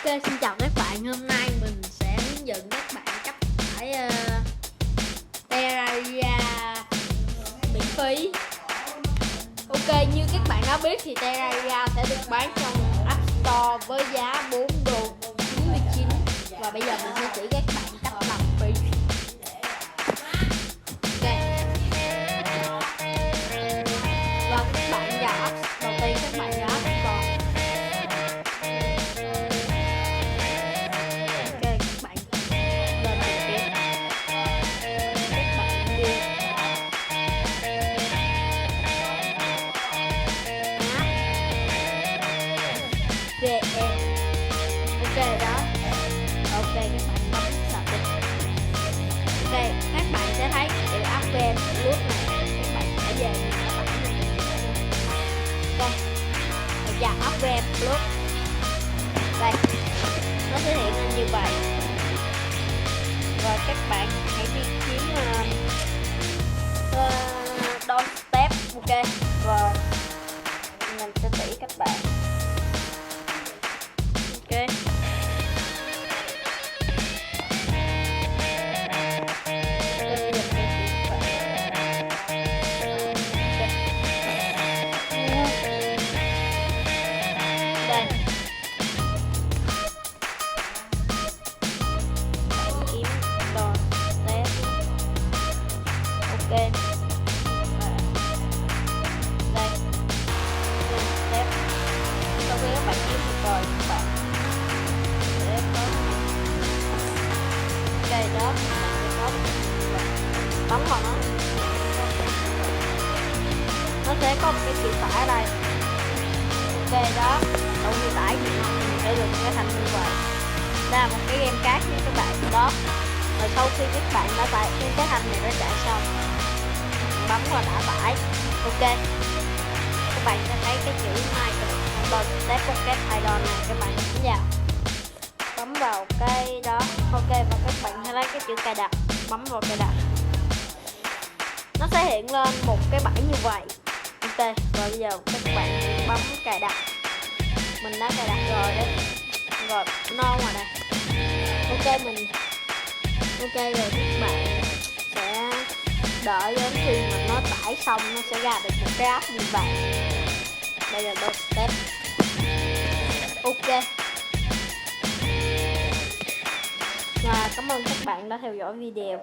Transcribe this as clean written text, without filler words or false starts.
Xin chào các bạn, hôm nay mình sẽ hướng dẫn các bạn cách tải Terraria miễn phí. Ok, như các bạn đã biết thì Terraria sẽ được bán trong App Store với giá 4 đô 99. Và bây giờ mình sẽ chỉ các bạn cách làm free. Ok. Và các bạn vào App, đầu tiên các bạn vào App Store. Ok đó. Ok các bạn bấm setting. Ok các bạn sẽ thấy chữ app VM lúc này các bạn sẽ về ok và vào app VM lúc đây nó sẽ hiện lên như vậy. Rồi các bạn hãy đi kiếm đôi step. Ok rồi mình sẽ chỉ các bạn. Ok đó bấm vào nó sẽ có một cái chữ tải ở đây. Ok đó, đầu khi tải thì nó sẽ được cái thành như vậy. Đây là một cái game cát như các bạn đó. Rồi sau khi các bạn đã tải cái thành này đã chạy xong, bấm vào đã tải. Ok các bạn sẽ thấy cái chữ Step Pocket Idol này, các bạn bấm vào, bấm vào cái đó. Ok và các bạn sẽ lấy cái chữ cài đặt, bấm vào cài đặt, nó sẽ hiện lên một cái bảng như vậy. Ok rồi bây giờ các bạn bấm cài đặt, mình đã cài đặt rồi đấy, rồi no ngoài đây. Ok mình ok rồi các bạn sẽ đợi đến khi mà nó tải xong nó sẽ ra được một cái app như vậy. Đây là đôi step. Ok và cảm ơn các bạn đã theo dõi video.